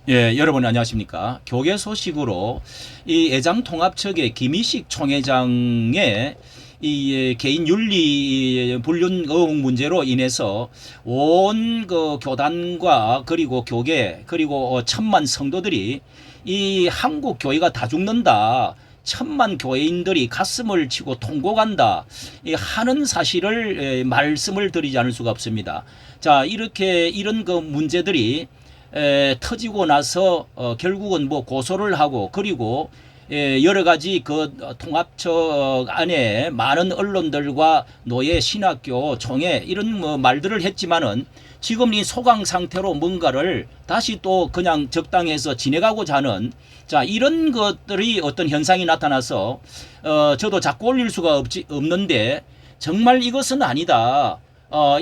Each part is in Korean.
예, 여러분 안녕하십니까. 교계 소식으로 이 애장통합측의 김희식 총회장의 이 개인 윤리 불륜 의혹 문제로 인해서 온 그 교단과 그리고 교계 그리고 천만 성도들이 이 한국 교회가 다 죽는다. 천만 교회인들이 가슴을 치고 통곡한다 하는 사실을 말씀을 드리지 않을 수가 없습니다. 자, 이렇게 이런 그 문제들이 터지고 나서 결국은 뭐 고소를 하고 그리고 여러 가지 그 통합처 안에 많은 언론들과 노예, 신학교, 총회 이런 뭐 말들을 했지만은 지금 이 소강 상태로 뭔가를 다시 또 그냥 적당해서 지내가고자 하는 자 이런 것들이 어떤 현상이 나타나서 저도 자꾸 올릴 수가 없는데 정말 이것은 아니다.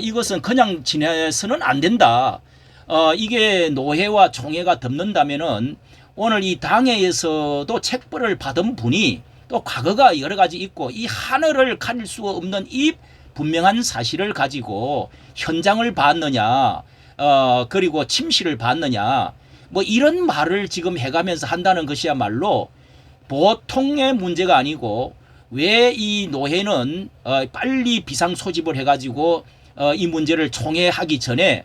이것은 그냥 지내서는 안 된다. 이게 노회와 총회가 덮는다면은 오늘 이 당회에서도 책벌을 받은 분이 또 과거가 여러 가지 있고 이 하늘을 가릴 수 없는 이 분명한 사실을 가지고 현장을 봤느냐, 그리고 침실을 봤느냐, 뭐 이런 말을 지금 해가면서 한다는 것이야말로 보통의 문제가 아니고 왜 이 노회는 빨리 비상 소집을 해가지고 이 문제를 총회하기 전에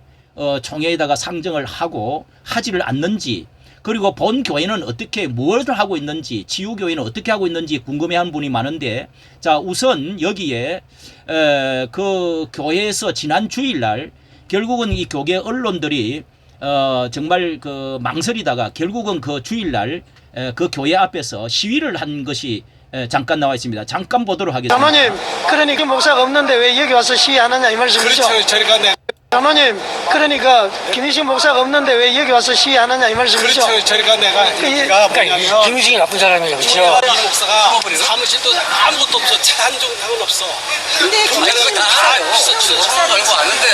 총회에다가 상정을 하고 하지를 않는지 그리고 본 교회는 어떻게 뭘 하고 있는지 지우교회는 어떻게 하고 있는지 궁금해하는 분이 많은데 자 우선 여기에 그 교회에서 지난 주일날 결국은 이 교계 언론들이 정말 그 망설이다가 결국은 그 주일날 그 교회 앞에서 시위를 한 것이 잠깐 나와 있습니다. 잠깐 보도록 하겠습니다. 장로님, 그러니까 목사가 없는데 왜 여기 와서 시위하느냐 이 말씀이죠? 그렇죠. 저희가 장로님, 그러니까 김희식 목사가 없는데 왜 여기 와서 시위하느냐 이 말씀이죠? 그렇죠. 저희가 그러니까 뭐냐면 김유식이 나쁜 사람이에요, 그렇죠? 이 목사가 사무실도 아무것도 없어. 차 한 종은 없어. 근데 경찰은 다 없어. 처음 알고 왔는데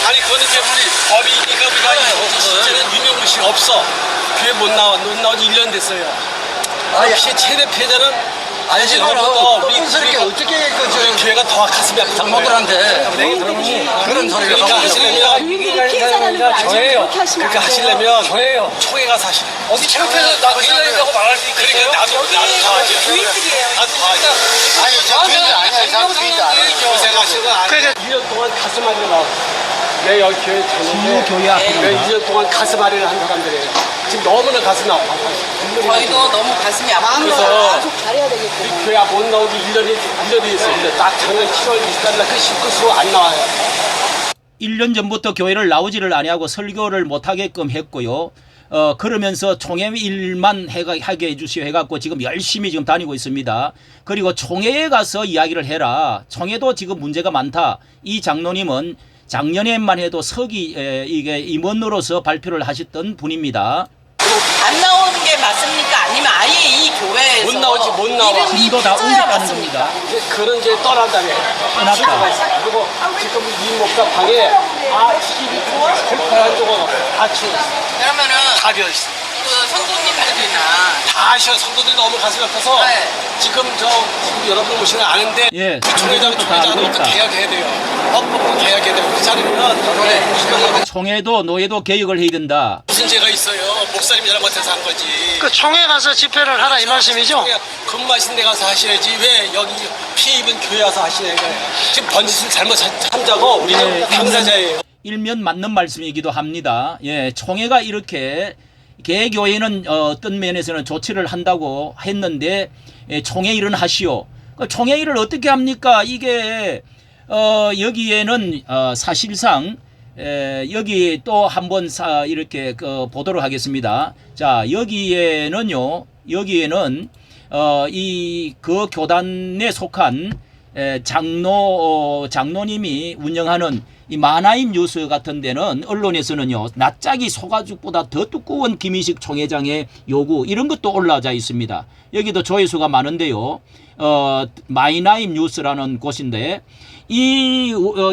아니 그거는 이제 우리 법이니까 우리가 실제는 유명무 씨가 없어. 교회 못 나온 지 1년 됐어요. 역시 최대 피해자는 아니지 뻔뻔스럽게 어떻게 우리 교회가 더 가슴이 아프다. 장모들한테 그런 소리를 그러니까 하고 하시려면 교인들이 피해자라는 걸 알죠. 저예요. 그렇게 하시면 그렇게 안 돼요. 하시려면 저예요. 총회가 사실 어디 창피해서 나 의견이라고 말할 수 있겠어요? 그러니까 나도 다 하지. 교인들이에요. 나도 다 하지. 아니 저 교인들 아니에요. 저 교인들 아니에요. 고생하신 건 아니에요. 그러니까 1년 동안 가슴 앓이를 나왔어. 내 여기 교회 지우 교회 앞입니다. 1년 동안 가슴 앓이를 한 사람들이에요. 지금 너무나 가슴 아파. 저희도 너무 가슴이 아프고 그래서 아주 잘해야 우리 되겠구나. 교회 못 나오기 1년이 됐어요. 1년. 딱 작년 7월 24일 날 그 19수 안 나와요. 1년 전부터 교회를 나오지를 아니하고 설교를 못하게끔 했고요. 그러면서 총회 일만 하게 해주시오 해갖고 지금 열심히 지금 다니고 있습니다. 그리고 총회에 가서 이야기를 해라. 총회도 지금 문제가 많다. 이 장로님은 작년에만 해도 이게 임원으로서 발표를 하셨던 분입니다. 안 나오는 게 맞습니까? 아니면 아예 이 교회에서 못 나오지, 못 나와. 이름이 힘도 다 빠져야 옮겼다는 맞습니까? 겁니다. 이제 그런 이제 떠난다며. 떠났다. 그리고 지금 이 목사 방에 TV가 불편한 쪽은 다 치웠어. 그러면은 다 비어있어. 그 성도님들이나 다 아셔. 성도들이 너무 가슴이 아파서 네. 지금 지금 여러분 오시는 아는데 예, 총회장 다 알고 총회장부터 있다. 개혁해야 돼요. 법부터 개혁해야 돼요. 그렇지 않으면 총회도 노예도 개혁을 해야 된다. 무슨 죄가 있어요? 목사님이 잘못해서 한 거지. 그 총회 가서 집회를 하라 이 말씀이죠? 근무하신 데 가서 하셔야지 왜 여기 피해 입은 교회 와서 하시는 거예요? 지금 번짓을 잘못 한다고 우리는 예, 당사자예요. 일면 맞는 말씀이기도 합니다. 예, 총회가 이렇게 개교회는 어떤 면에서는 조치를 한다고 했는데 총회 일은 하시오. 총회 일을 어떻게 합니까? 이게 여기에는 사실상 여기 또 한번 이렇게 보도록 하겠습니다. 자, 여기에는 이 그 교단에 속한 장로님이 운영하는 이 마나임 뉴스 같은 데는 언론에서는요 낯짝이 소가죽보다 더 두꺼운 김희식 총회장의 요구 이런 것도 올라와 있습니다. 여기도 조회수가 많은데요. 마이나임 뉴스라는 곳인데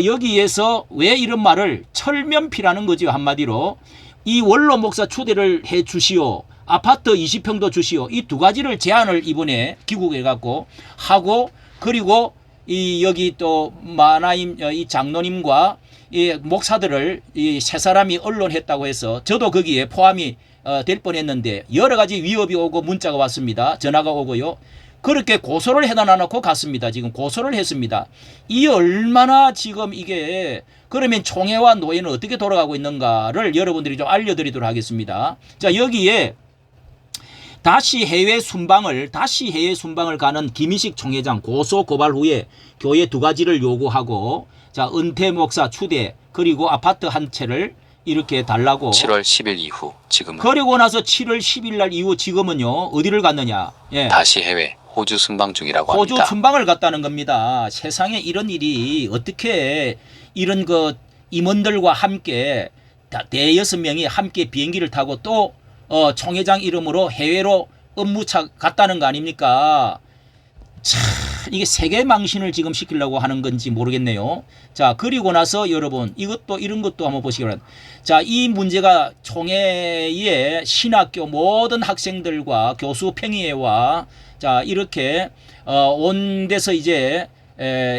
여기에서 왜 이런 말을 철면피라는 거지요. 한마디로 이 원로 목사 추대를 해 주시오. 아파트 20평도 주시오. 이 두 가지를 제안을 이번에 귀국해 갖고 하고 그리고 이 여기 또 마나임 이 장로님과 이 목사들을 이 세 사람이 언론했다고 해서 저도 거기에 포함이 될 뻔했는데 여러 가지 위협이 오고 문자가 왔습니다. 전화가 오고요. 그렇게 고소를 해다 놔놓고 갔습니다. 지금 고소를 했습니다. 이 얼마나 지금 이게 그러면 총회와 노예는 어떻게 돌아가고 있는가를 여러분들이 좀 알려드리도록 하겠습니다. 자, 여기에 다시 해외 순방을 가는 김희식 총회장 고소 고발 후에 교회 2가지를 요구하고 자, 은퇴 목사 추대 그리고 아파트 한 채를 이렇게 달라고 7월 10일 이후 지금은 그리고 나서 7월 10일 날 이후 지금은요 어디를 갔느냐? 예. 다시 해외 호주 순방 중이라고 호주 합니다. 순방을 갔다는 겁니다. 세상에 이런 일이 어떻게 이런 그 임원들과 함께 대여섯 명이 함께 비행기를 타고 또 총회장 이름으로 해외로 업무차 갔다는 거 아닙니까? 참 이게 세계 망신을 지금 시키려고 하는 건지 모르겠네요. 자, 그리고 나서 여러분 이것도 이런 것도 한번 보시기 바랍니다. 자, 이 문제가 총회의 신학교 모든 학생들과 교수 평의회와 자, 이렇게 온 데서 이제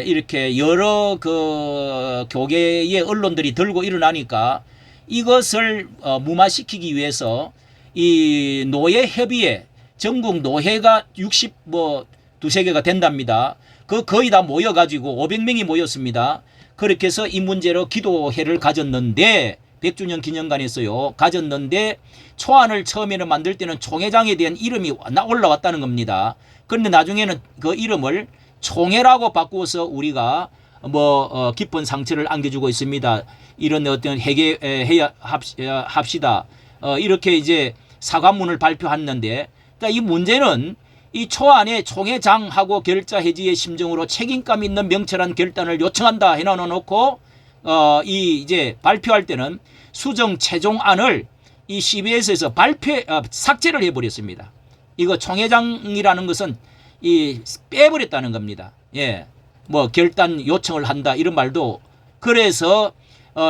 이렇게 여러 그 교계의 언론들이 들고 일어나니까 이것을 무마시키기 위해서 이 노예 협의회 전국 노회가 두세 개가 된답니다. 그 거의 다 모여가지고 500명이 모였습니다. 그렇게 해서 이 문제로 기도회를 가졌는데 100주년 기념관에서요 가졌는데 초안을 처음에는 만들 때는 총회장에 대한 이름이 올라왔다는 겁니다. 그런데 나중에는 그 이름을 총회라고 바꾸어서 우리가 깊은 상처를 안겨주고 있습니다. 이런 어떤 해결해야 합시다. 이렇게 이제 사과문을 발표했는데 그러니까 이 문제는 이 초안에 총회장하고 결자 해지의 심정으로 책임감 있는 명철한 결단을 요청한다 해놔놓고 이 이제 발표할 때는 수정 최종안을 이 CBS에서 삭제를 해버렸습니다. 이거 총회장이라는 것은 이 빼버렸다는 겁니다. 예, 뭐 결단 요청을 한다 이런 말도 그래서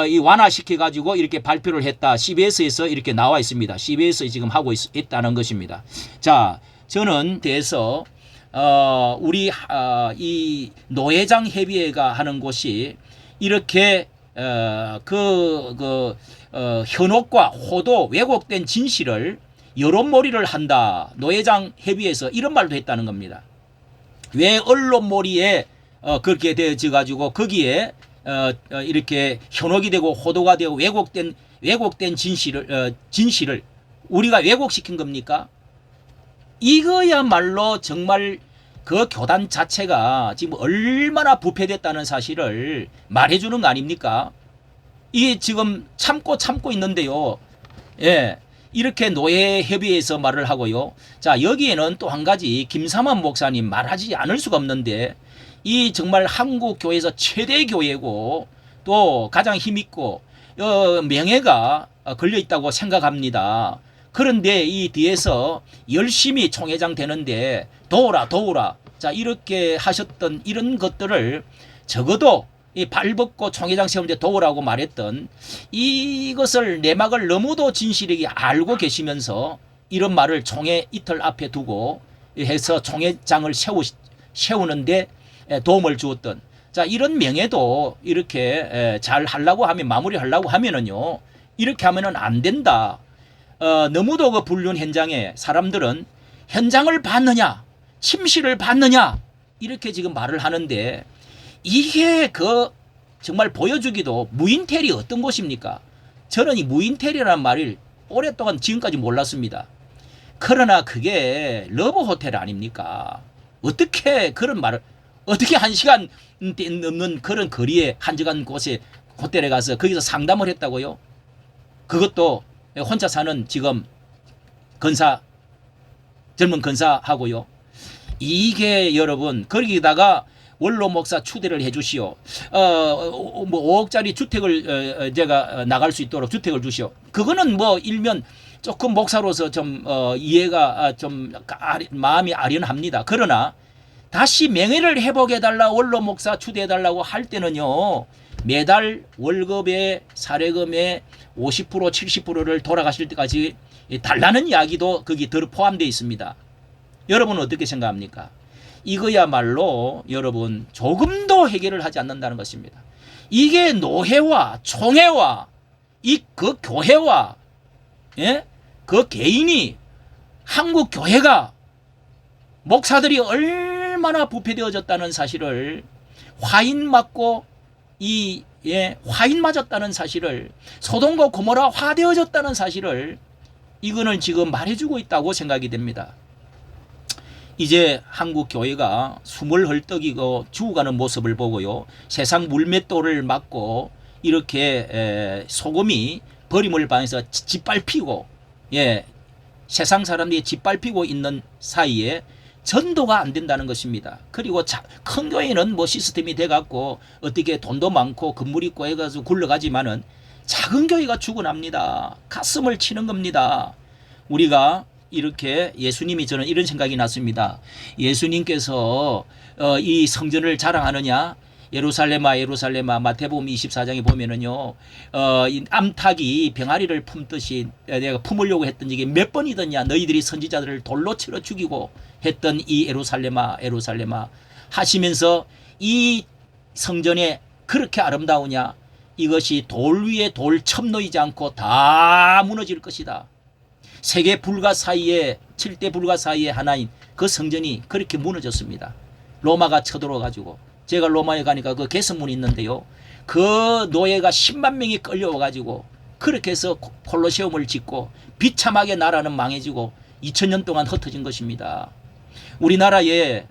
이 완화시켜 가지고 이렇게 발표를 했다. CBS에서 이렇게 나와 있습니다. CBS에 지금 하고 있다는 것입니다. 자, 저는 대해서 우리 이 노회장 협의회가 하는 곳이 이렇게 현혹과 호도 왜곡된 진실을 여론몰이를 한다. 노회장 협의회에서 이런 말도 했다는 겁니다. 왜 언론몰이에 그렇게 되어져 가지고 거기에 이렇게 현혹이 되고 호도가 되고 왜곡된 진실을 우리가 왜곡시킨 겁니까? 이거야말로 정말 그 교단 자체가 지금 얼마나 부패됐다는 사실을 말해주는 거 아닙니까? 이게 지금 참고 있는데요. 예. 이렇게 노예협의회에서 말을 하고요. 자, 여기에는 또 한 가지 김삼환 목사님 말하지 않을 수가 없는데 이 정말 한국 교회에서 최대 교회고 또 가장 힘있고 명예가 걸려 있다고 생각합니다. 그런데 이 뒤에서 열심히 총회장 되는데 도우라. 자, 이렇게 하셨던 이런 것들을 적어도 이 발벗고 총회장 세우는데 도우라고 말했던 이것을 내막을 너무도 진실하게 알고 계시면서 이런 말을 총회 이틀 앞에 두고 해서 총회장을 세우는데 도움을 주었던 자, 이런 명예도 이렇게 잘 하려고 하면 마무리하려고 하면은요 이렇게 하면은 안 된다. 너무도 그 불륜 현장에 사람들은 현장을 봤느냐 침실을 봤느냐 이렇게 지금 말을 하는데 이게 그 정말 보여주기도 무인텔이 어떤 곳입니까? 저는 이 무인텔이라는 말을 오랫동안 지금까지 몰랐습니다. 그러나 그게 러브 호텔 아닙니까? 어떻게 그런 말을 어떻게 1시간 넘는 그런 거리에 한적한 곳에 호텔에 가서 거기서 상담을 했다고요? 그것도 혼자 사는 지금 젊은 건사하고요. 이게 여러분 거기다가 원로 목사 추대를 해주시오. 뭐 5억짜리 주택을 제가 나갈 수 있도록 주택을 주시오. 그거는 뭐 일면 조금 목사로서 좀 이해가 좀 마음이 아련합니다. 그러나 다시 명예를 회복해달라 원로 목사 추대해달라고 할 때는요. 매달 월급의 사례금의 50% 70%를 돌아가실 때까지 달라는 이야기도 거기 포함되어 있습니다. 여러분은 어떻게 생각합니까? 이거야말로 여러분 조금도 해결을 하지 않는다는 것입니다. 이게 노회와 총회와 그 교회와 예? 그 개인이 한국 교회가 목사들이 얼마나 부패되어졌다는 사실을 화인 맞고 화인 맞았다는 사실을 소돔과 고모라 화되어졌다는 사실을 이거는 지금 말해주고 있다고 생각이 됩니다. 이제 한국 교회가 숨을 헐떡이고 죽어가는 모습을 보고요. 세상 물맷돌을 맞고 이렇게 소금이 버림을 당해서 짓밟히고 세상 사람들이 짓밟히고 있는 사이에 전도가 안 된다는 것입니다. 그리고 큰 교회는 뭐 시스템이 돼갖고 어떻게 돈도 많고 건물 있고 해가지고 굴러가지만은 작은 교회가 죽어납니다. 가슴을 치는 겁니다. 우리가 이렇게 예수님이 저는 이런 생각이 났습니다. 예수님께서 이 성전을 자랑하느냐? 예루살렘아 예루살렘아 마태복음 24장에 보면은요 이 암탉이 병아리를 품듯이 내가 품으려고 했던 적이 몇 번이더냐 너희들이 선지자들을 돌로 치러 죽이고 했던 이 예루살렘아 예루살렘아 하시면서 이 성전에 그렇게 아름다우냐 이것이 돌 위에 돌 첨놓이지 않고 다 무너질 것이다. 세계 불가 사이에 7대 불가 사이에 하나인 그 성전이 그렇게 무너졌습니다. 로마가 쳐들어 가지고 제가 로마에 가니까 그 개선문이 있는데요. 그 노예가 10만 명이 끌려와 가지고 그렇게 해서 콜로세움을 짓고 비참하게 나라는 망해지고 2000년 동안 흩어진 것입니다. 우리나라에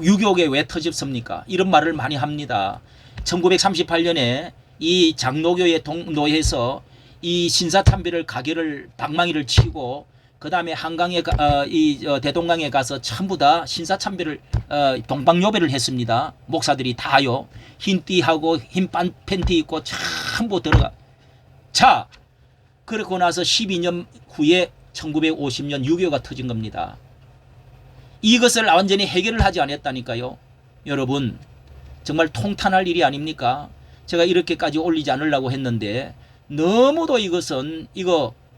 유교계 왜 터집습니까? 이런 말을 많이 합니다. 1938년에 이 장로교의 노예에서 이 신사참배를 가게를 방망이를 치고 그 다음에 한강에 대동강에 가서 전부 다 신사참배를 동방요배를 했습니다. 목사들이 다요. 흰띠하고 흰 팬티 입고 전부 들어가. 자, 그러고 나서 12년 후에 1950년 유교가 터진 겁니다. 이것을 완전히 해결을 하지 않았다니까요. 여러분 정말 통탄할 일이 아닙니까? 제가 이렇게까지 올리지 않으려고 했는데 너무도 이것은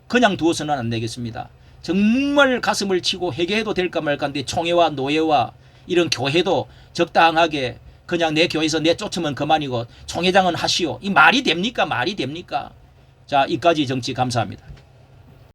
그냥 두어서는 안 되겠습니다. 정말 가슴을 치고 회개해도 될까 말까인데 총회와 노예와 이런 교회도 적당하게 그냥 내 교회에서 내쫓으면 그만이고 총회장은 하시오. 이 말이 됩니까? 말이 됩니까? 자, 이까지 정치 감사합니다.